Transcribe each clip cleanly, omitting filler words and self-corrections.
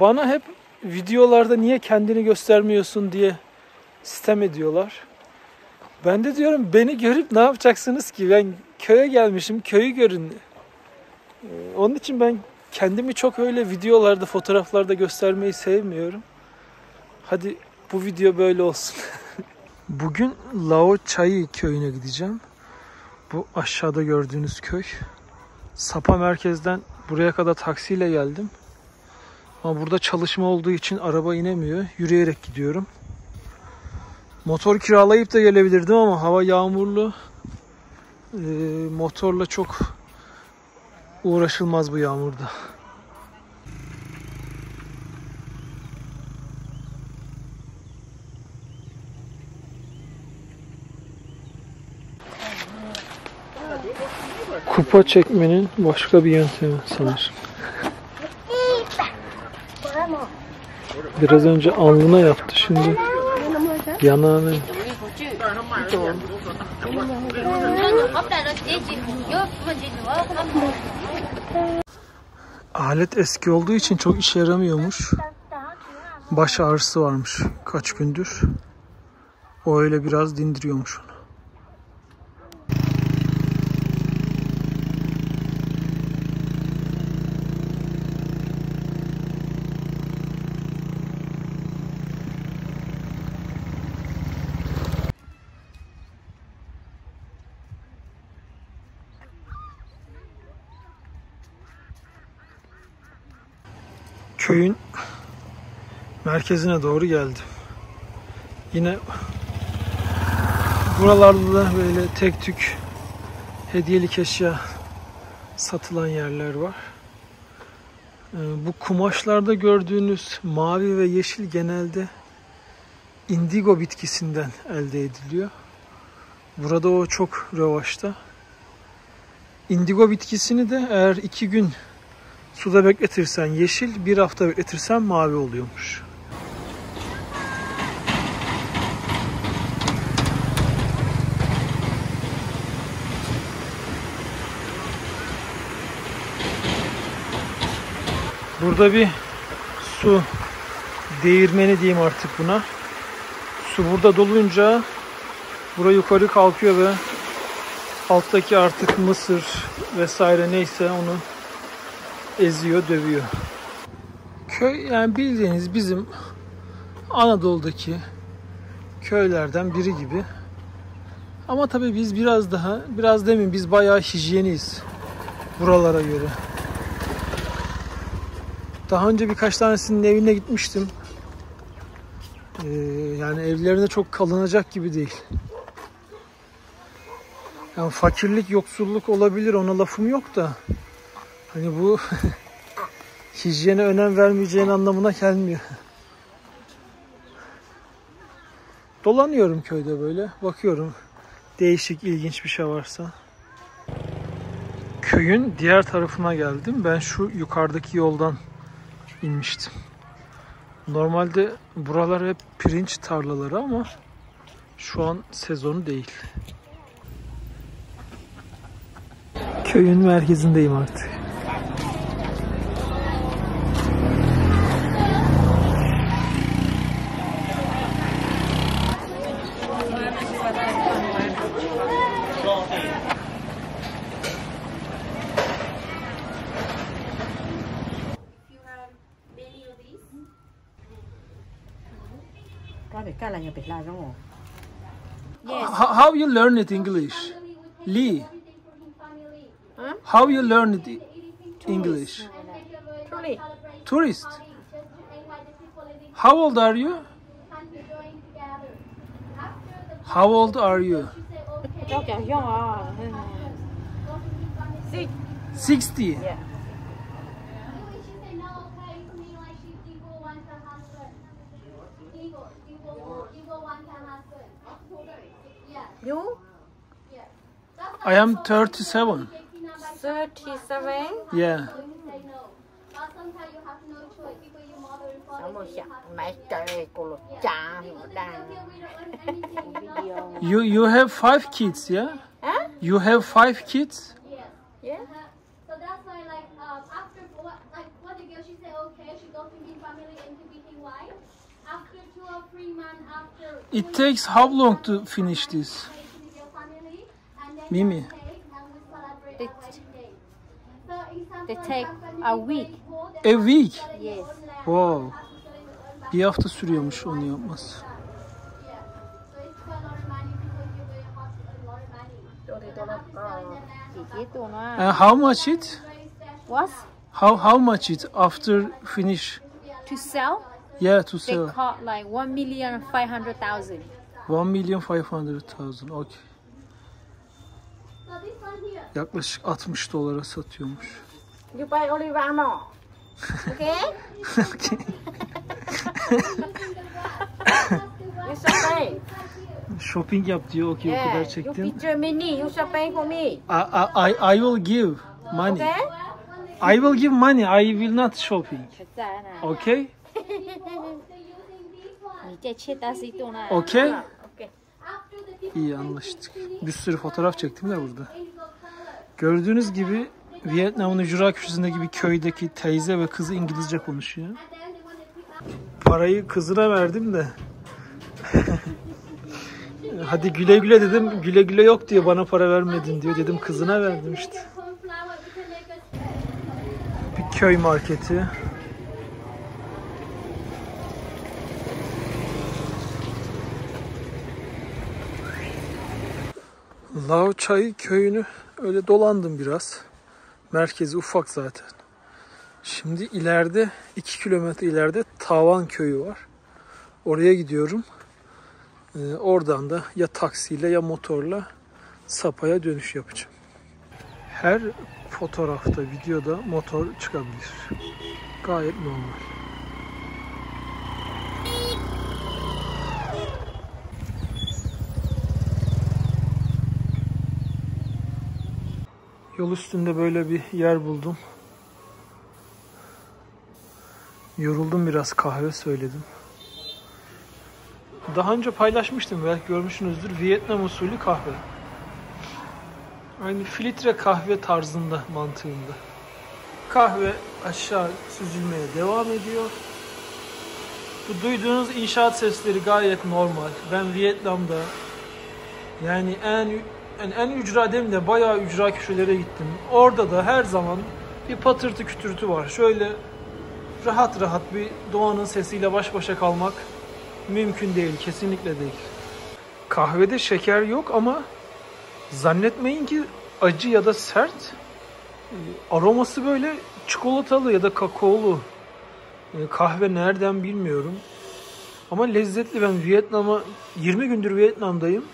Bana hep videolarda niye kendini göstermiyorsun diye sitem ediyorlar. Ben de diyorum beni görüp ne yapacaksınız ki? Ben köye gelmişim, köyü görün. Onun için ben kendimi çok öyle videolarda, fotoğraflarda göstermeyi sevmiyorum. Hadi bu video böyle olsun. Bugün Lao Chai köyüne gideceğim. Bu aşağıda gördüğünüz köy. Sapa merkezden buraya kadar taksiyle geldim. Ama burada çalışma olduğu için araba inemiyor. Yürüyerek gidiyorum. Motor kiralayıp da gelebilirdim ama hava yağmurlu. Motorla çok uğraşılmaz bu yağmurda. Kupa çekmenin başka bir yöntemi sanırım. Biraz önce alnına yaptı, şimdi yanağına. Alet eski olduğu için çok işe yaramıyormuş. Baş ağrısı varmış kaç gündür. O öyle biraz dindiriyormuş onu. Köyün merkezine doğru geldim. Yine buralarda da böyle tek tük hediyelik eşya satılan yerler var. Bu kumaşlarda gördüğünüz mavi ve yeşil genelde indigo bitkisinden elde ediliyor. Burada o çok revaçta. Indigo bitkisini de eğer 2 gün suda bekletirsen yeşil, 1 hafta bekletirsen mavi oluyormuş. Burada bir su değirmeni diyeyim artık buna. Su burada dolunca buraya yukarı kalkıyor ve alttaki artık mısır vesaire neyse onu eziyor, dövüyor. Köy yani bildiğiniz bizim Anadolu'daki köylerden biri gibi. Ama tabii biz biraz demin biz bayağı hijyeniyiz buralara göre. Daha önce birkaç tanesinin evine gitmiştim. Yani evlerine çok kalınacak gibi değil. Yani fakirlik, yoksulluk olabilir, ona lafım yok da. Hani bu hijyene önem vermeyeceğin anlamına gelmiyor. Dolanıyorum köyde böyle, bakıyorum değişik, ilginç bir şey varsa. Köyün diğer tarafına geldim. Ben şu yukarıdaki yoldan inmiştim. Normalde buralar hep pirinç tarlaları ama şu an sezonu değil. Köyün merkezindeyim artık. How you learn it English? Lee. Huh? How you learn it English? Tourist. How old are you? How old are you? 60. Yeah. You? I am 37. 37. Yeah. You have 5 kids, yeah? Huh? You have 5 kids? Yeah. So that's why, like, after what the girl, she said, okay, she goes to give family It takes how long to finish this? Mimi. They take a week. A week? Yes. Wow. Bir hafta sürüyormuş onu yapması. And how much it? What? How much it after finish? To sell? Yeah, to They sell. cost like 1,500,000. 1,500,000. Okay. Yaklaşık $60 satıyormuş. You buy only one more. Okay? Okay. You shopping. Shopping yap diyor. Okay, o kadar You çektim. picture money. You shopping for me. I will give money. Okay? I will give money. I will not shopping. Okay? Okay? Okay. İyi anlaştık. Bir sürü fotoğraf çektim de burada. Gördüğünüz gibi Vietnam'ın ücra köşesindeki bir köydeki teyze ve kızı İngilizce konuşuyor. Parayı kızına verdim de. Hadi güle güle dedim. Güle güle yok diyor. Bana para vermedin diyor. Dedim kızına verdim işte. Bir köy marketi. Lao Chai köyünü öyle dolandım biraz. Merkezi ufak zaten. Şimdi ileride 2 kilometre ileride Tavan köyü var. Oraya gidiyorum. Oradan da ya taksiyle ya motorla Sapa'ya dönüş yapacağım. Her fotoğrafta, videoda motor çıkabilir. Gayet normal. Yol üstünde böyle bir yer buldum. Yoruldum biraz, kahve söyledim. Daha önce paylaşmıştım, belki görmüşsünüzdür. Vietnam usulü kahve. Aynı filtre kahve tarzında, mantığında. Kahve aşağı süzülmeye devam ediyor. Bu duyduğunuz inşaat sesleri gayet normal. Ben Vietnam'da yani en ücra demeyeyim de bayağı ücra köşelere gittim. Orada da her zaman bir patırtı kütürtü var. Şöyle rahat rahat bir doğanın sesiyle baş başa kalmak mümkün değil. Kesinlikle değil. Kahvede şeker yok ama zannetmeyin ki acı ya da sert. Aroması böyle çikolatalı ya da kakaolu. Kahve nereden bilmiyorum. Ama lezzetli. Ben 20 gündür Vietnam'dayım.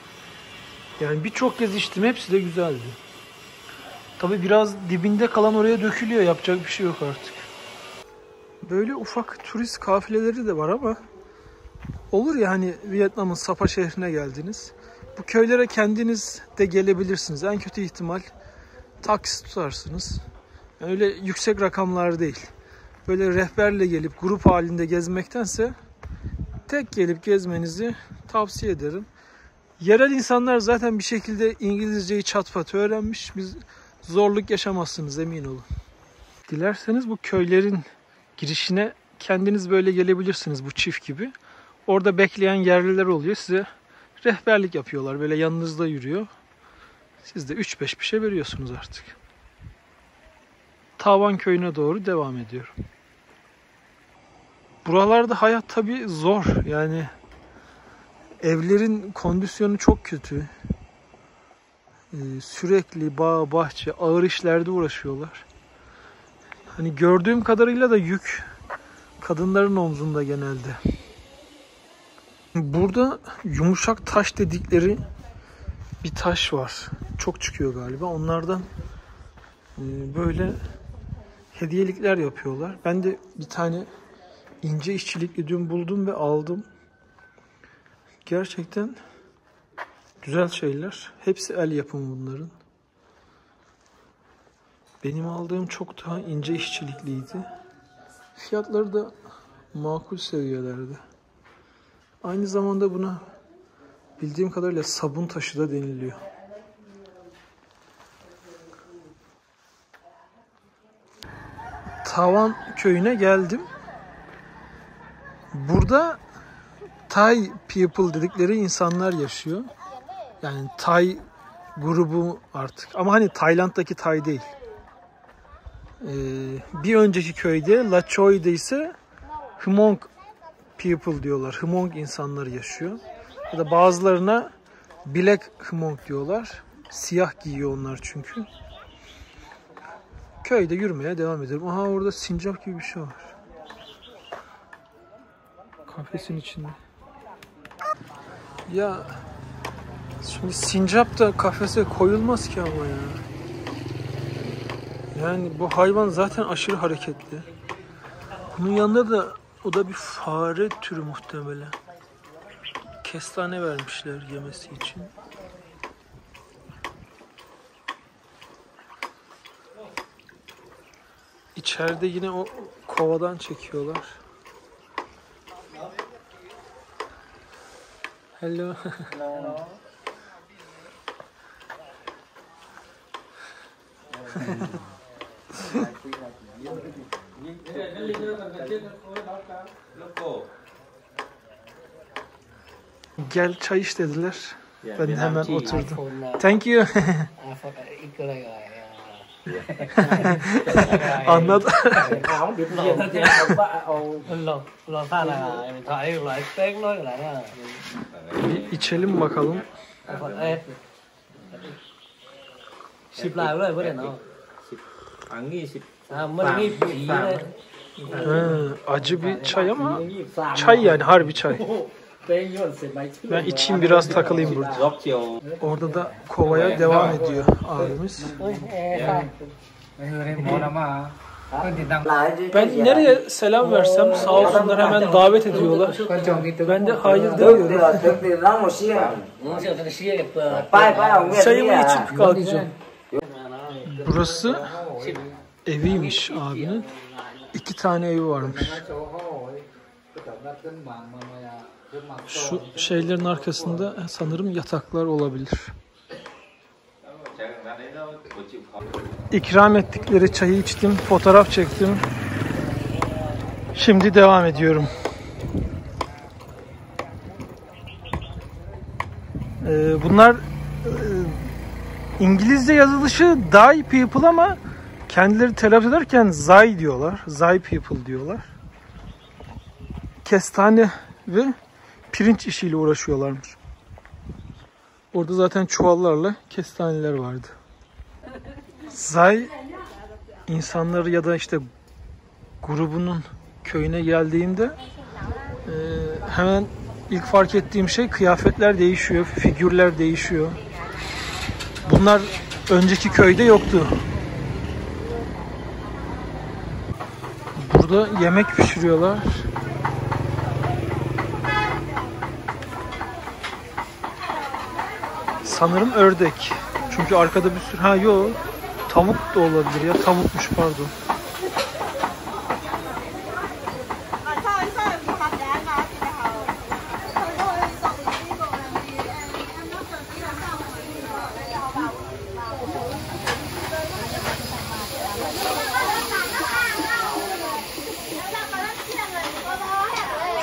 Yani birçok kez içtim. Hepsi de güzeldi. Tabii biraz dibinde kalan oraya dökülüyor. Yapacak bir şey yok artık. Böyle ufak turist kafileleri de var ama olur ya, hani Vietnam'ın Sapa şehrine geldiniz. Bu köylere kendiniz de gelebilirsiniz. En kötü ihtimal taksi tutarsınız. Yani öyle yüksek rakamlar değil. Böyle rehberle gelip grup halinde gezmektense tek gelip gezmenizi tavsiye ederim. Yerel insanlar zaten bir şekilde İngilizceyi çat pat öğrenmiş. Biz zorluk yaşamazsınız, emin olun. Dilerseniz bu köylerin girişine kendiniz böyle gelebilirsiniz, bu çift gibi. Orada bekleyen yerliler oluyor. Size rehberlik yapıyorlar. Böyle yanınızda yürüyor. Siz de 3-5 bir şey veriyorsunuz artık. Tavan köyüne doğru devam ediyorum. Buralarda hayat tabii zor. Yani evlerin kondisyonu çok kötü. Sürekli bağ, bahçe, ağır işlerde uğraşıyorlar. Hani gördüğüm kadarıyla da yük kadınların omzunda genelde. Burada yumuşak taş dedikleri bir taş var. Çok çıkıyor galiba. Onlardan böyle hediyelikler yapıyorlar. Ben de bir tane ince işçilikli dün buldum ve aldım. Gerçekten güzel şeyler. Hepsi el yapımı bunların. Benim aldığım çok daha ince işçilikliydi. Fiyatları da makul seviyelerde. Aynı zamanda buna bildiğim kadarıyla sabun taşı da deniliyor. Tavan köyüne geldim. Burada Thai people dedikleri insanlar yaşıyor. Yani Thai grubu artık. Ama hani Tayland'daki Thai değil. Bir önceki köyde La Choi'de ise Hmong people diyorlar. Hmong insanları yaşıyor. Ya da bazılarına Black Hmong diyorlar. Siyah giyiyor onlar çünkü. Köyde yürümeye devam ediyorum. Aha orada sincap gibi bir şey var. Kafesin içinde. Ya şimdi sincap da kafese koyulmaz ki ama ya. Yani bu hayvan zaten aşırı hareketli. Bunun yanında da o da bir fare türü muhtemelen. Kestane vermişler yemesi için. İçeride yine o kovadan çekiyorlar. Hello. Gel çay iç dediler. Ben de hemen oturdum. Thank you. Anladım. Bir içelim bakalım. Acı bir çay ama çay yani harbi çay. Ben içeyim biraz takılayım burada. Orada da kovaya devam ediyor abimiz. Ben nereye selam versem sağ olsunlar hemen davet ediyorlar. Ben de hayır demiyorum. Çayımı içip kalkacağım. Burası eviymiş abinin. 2 tane evi varmış. Şu şeylerin arkasında sanırım yataklar olabilir. İkram ettikleri çayı içtim, fotoğraf çektim. Şimdi devam ediyorum. Bunlar İngilizce yazılışı Thai people ama kendileri telaffuz ederken Zai diyorlar. Zai people diyorlar. Kestane ve pirinç işiyle uğraşıyorlarmış. Orada zaten çuvallarla kestaneler vardı. Zai insanları ya da işte grubunun köyüne geldiğimde hemen ilk fark ettiğim şey kıyafetler değişiyor, figürler değişiyor. Bunlar önceki köyde yoktu. Burada yemek pişiriyorlar. Sanırım ördek. Çünkü arkada bir sürü... Ha yok. Tavuk da olabilir ya. Tavukmuş pardon.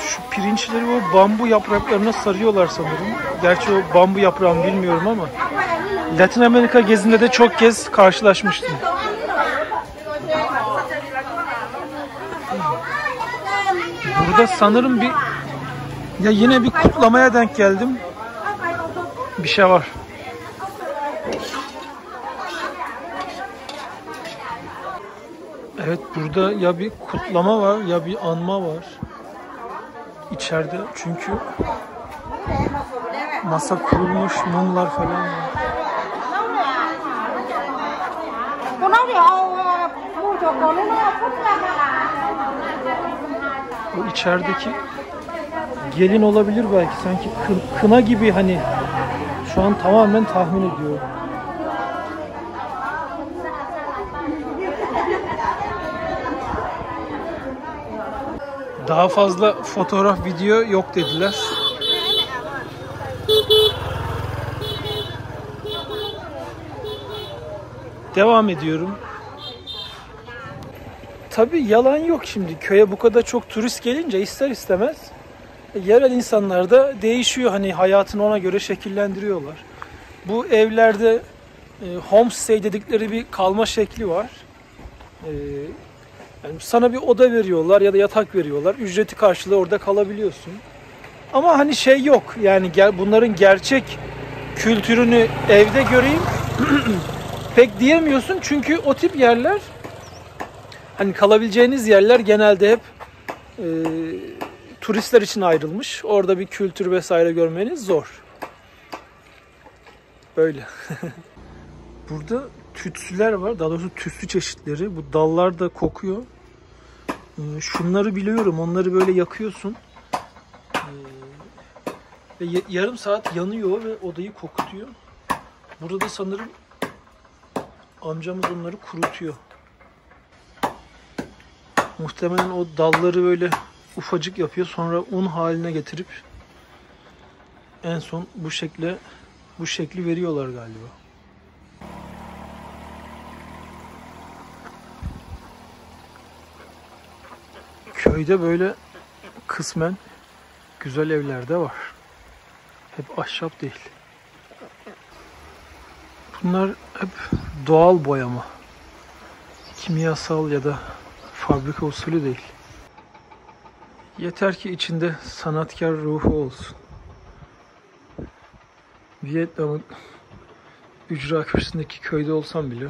Şu pirinçleri o bambu yapraklarına sarıyorlar sanırım. Gerçi o bambu yaprağını bilmiyorum ama Latin Amerika gezinde de çok kez karşılaşmıştım. Burada sanırım yine bir kutlamaya denk geldim. Bir şey var. Evet, burada ya bir kutlama var ya bir anma var. İçeride çünkü masa kurulmuş, mumlar falan var. O içerideki gelin olabilir belki, sanki kına gibi, hani şu an tamamen tahmin ediyorum. Daha fazla fotoğraf, video yok dediler. Devam ediyorum. Tabii yalan yok şimdi. Köye bu kadar çok turist gelince ister istemez Yerel insanlar da değişiyor. Hani hayatını ona göre şekillendiriyorlar. Bu evlerde homestay dedikleri bir kalma şekli var. Yani sana bir oda veriyorlar ya da yatak veriyorlar. Ücreti karşılığı orada kalabiliyorsun. Ama hani şey yok. Yani bunların gerçek kültürünü evde göreyim pek diyemiyorsun. Çünkü o tip yerler, hani kalabileceğiniz yerler genelde hep turistler için ayrılmış. Orada bir kültür vesaire görmeniz zor. Böyle. Burada tütsüler var. Daha doğrusu tütsü çeşitleri. Bu dallar da kokuyor. Şunları biliyorum. Onları böyle yakıyorsun. Ve yarım saat yanıyor ve odayı kokutuyor. Burada da sanırım amcamız onları kurutuyor. Muhtemelen o dalları böyle ufacık yapıyor. Sonra un haline getirip en son bu şekli veriyorlar galiba. Köyde böyle kısmen güzel evler de var. Hep ahşap değil. Bunlar hep doğal boyama. Kimyasal ya da fabrika usulü değil. Yeter ki içinde sanatkar ruhu olsun. Vietnam'ın ücra köşesindeki köyde olsam bile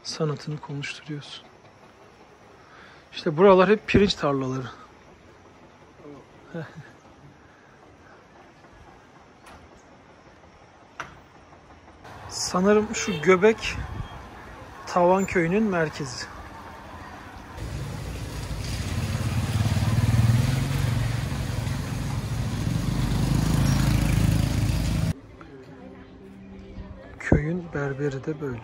sanatını konuşturuyorsun. İşte buralar hep pirinç tarlaları. Sanırım şu göbek Tavan köyünün merkezi. Köyün berberi de böyle.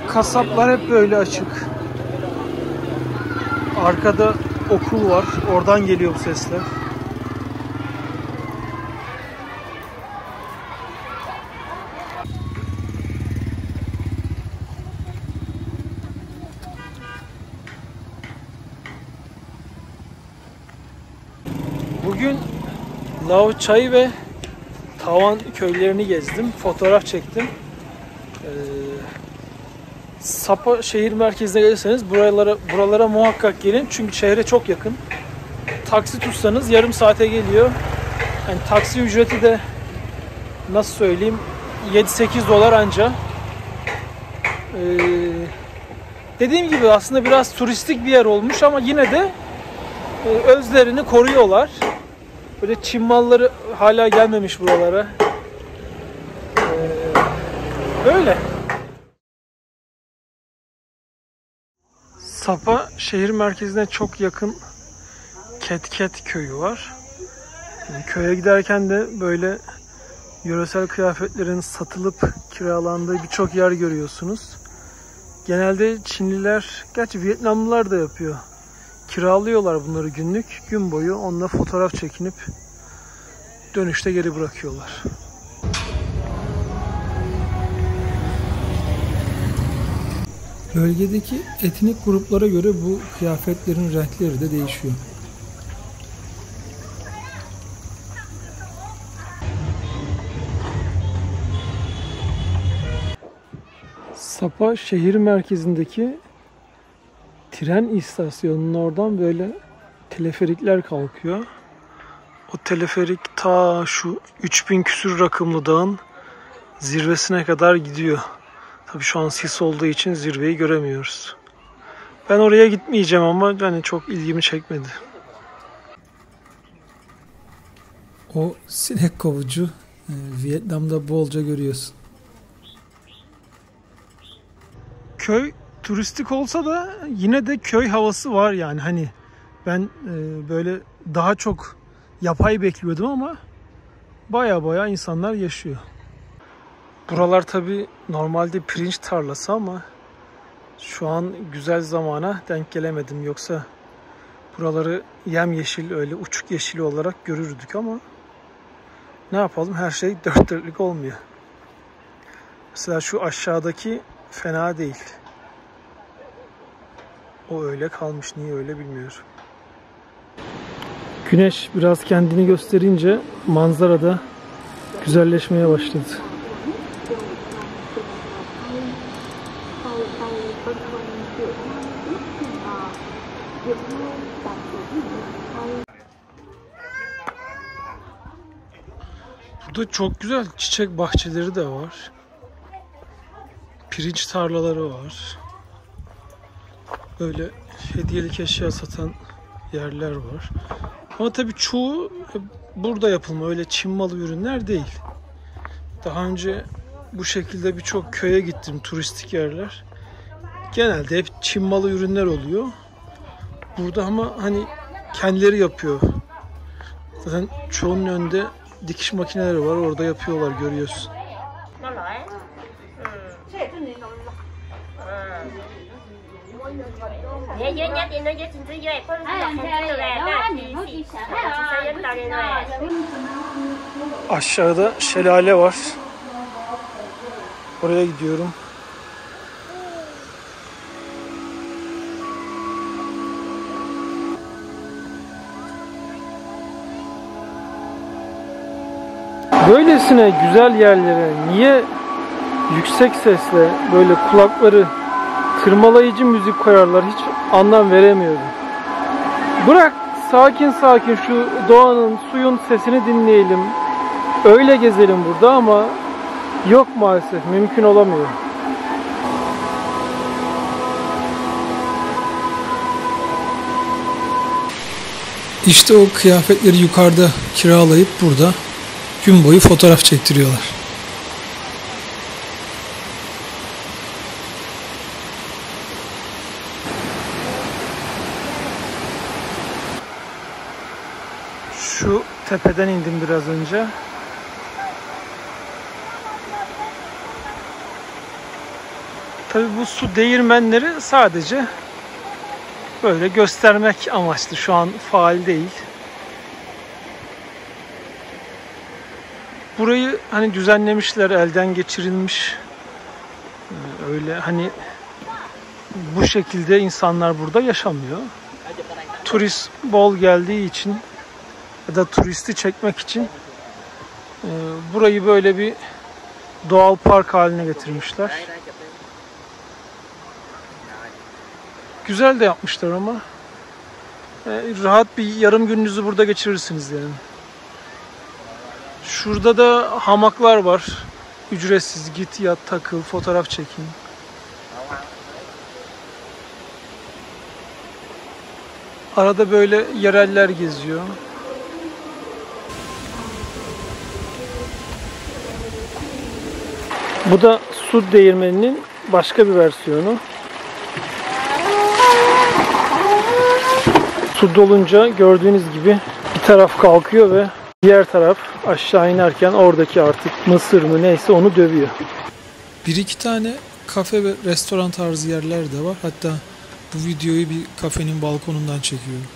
Kasaplar hep böyle açık. Arkada okul var. Oradan geliyor bu sesler. Bugün Lao Cai ve Tavan köylerini gezdim. Fotoğraf çektim. Sapa şehir merkezine gelirseniz buralara muhakkak gelin. Çünkü şehre çok yakın. Taksi tutsanız yarım saate geliyor. Yani taksi ücreti de nasıl söyleyeyim 7-8 dolar anca. Dediğim gibi aslında biraz turistik bir yer olmuş ama yine de özlerini koruyorlar. Böyle Çin malları hala gelmemiş buralara. Böyle. Sapa şehir merkezine çok yakın Ketket köyü var. Yani köye giderken de böyle yöresel kıyafetlerin satılıp kiralandığı birçok yer görüyorsunuz. Genelde Çinliler, gerçi Vietnamlılar da yapıyor. Kiralıyorlar bunları günlük, gün boyu onunla fotoğraf çekinip dönüşte geri bırakıyorlar. Bölgedeki etnik gruplara göre bu kıyafetlerin renkleri de değişiyor. Sapa şehir merkezindeki tren istasyonunun oradan böyle teleferikler kalkıyor. O teleferik ta şu 3000 küsür rakımlı dağın zirvesine kadar gidiyor. Tabii şu an sis olduğu için zirveyi göremiyoruz. Ben oraya gitmeyeceğim ama hani çok ilgimi çekmedi. O sinek kovucu Vietnam'da bolca görüyorsun. Köy turistik olsa da yine de köy havası var yani hani ben böyle daha çok yapay bekliyordum ama baya insanlar yaşıyor. Buralar tabi normalde pirinç tarlası ama şu an güzel zamana denk gelemedim. Yoksa buraları yemyeşil öyle uçuk yeşil olarak görürdük ama ne yapalım, her şey dört dörtlük olmuyor. Mesela şu aşağıdaki fena değil. O öyle kalmış. Niye öyle bilmiyorum. Güneş biraz kendini gösterince manzara da güzelleşmeye başladı. Burada çok güzel çiçek bahçeleri de var. Pirinç tarlaları var. Böyle hediyelik eşya satan yerler var. Ama tabii çoğu burada yapılma, öyle Çin malı ürünler değil. Daha önce bu şekilde birçok köye gittim, turistik yerler. Genelde hep Çin malı ürünler oluyor. Burada ama hani kendileri yapıyor. Zaten çoğunun önünde dikiş makineleri var, orada yapıyorlar, görüyorsun. Aşağıda şelale var. Oraya gidiyorum. Böylesine güzel yerlere niye yüksek sesle böyle kulakları tırmalayıcı müzik koyarlar, hiç anlam veremiyorum. Bırak sakin sakin şu doğanın, suyun sesini dinleyelim. Öyle gezelim burada ama yok maalesef, mümkün olamıyor. İşte o kıyafetleri yukarıda kiralayıp burada gün boyu fotoğraf çektiriyorlar. Şu tepeden indim biraz önce. Tabii bu su değirmenleri sadece böyle göstermek amaçlı, şu an faal değil. Burayı hani düzenlemişler, elden geçirilmiş. Öyle hani bu şekilde insanlar burada yaşamıyor. Turist bol geldiği için ya da turisti çekmek için burayı böyle bir doğal park haline getirmişler. Güzel de yapmışlar ama rahat bir yarım gününüzü burada geçirirsiniz yani. Şurada da hamaklar var. Ücretsiz, git yat, takıl, fotoğraf çekin. Arada böyle yereller geziyor. Bu da su değirmeninin başka bir versiyonu. Su dolunca gördüğünüz gibi bir taraf kalkıyor ve diğer taraf aşağı inerken oradaki artık mısır mı neyse onu dövüyor. Bir iki tane kafe ve restoran tarzı yerler de var. Hatta bu videoyu bir kafenin balkonundan çekiyorum.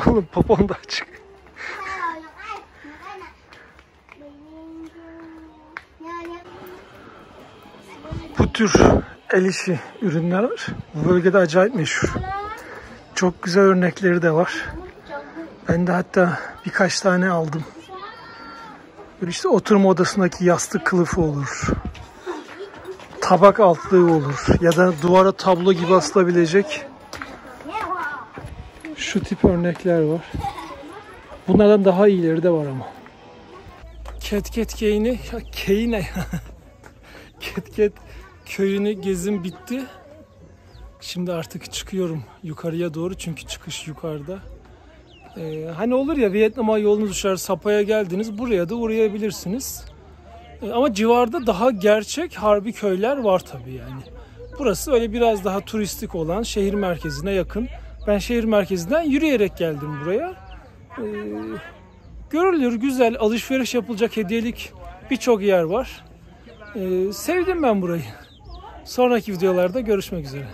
Oğlum popon da açık. Bu tür el işi ürünler bu bölgede acayip meşhur. Çok güzel örnekleri de var. Ben de hatta birkaç tane aldım. Böyle işte oturma odasındaki yastık kılıfı olur. Tabak altlığı olur. Ya da duvara tablo gibi asılabilecek şu tip örnekler var. Bunlardan daha iyileri de var ama. Ketket köyünü, köy ne ya? Ketket köyünü gezim bitti. Şimdi artık çıkıyorum yukarıya doğru çünkü çıkış yukarıda. Hani olur ya, Vietnam'a yolunuz düşer, Sapa'ya geldiniz, buraya da uğrayabilirsiniz. Ama civarda daha gerçek harbi köyler var tabii yani. Burası öyle biraz daha turistik olan, şehir merkezine yakın. Ben şehir merkezinden yürüyerek geldim buraya. Görülür, güzel, alışveriş yapılacak hediyelik birçok yer var. Sevdim ben burayı. Sonraki videolarda görüşmek üzere.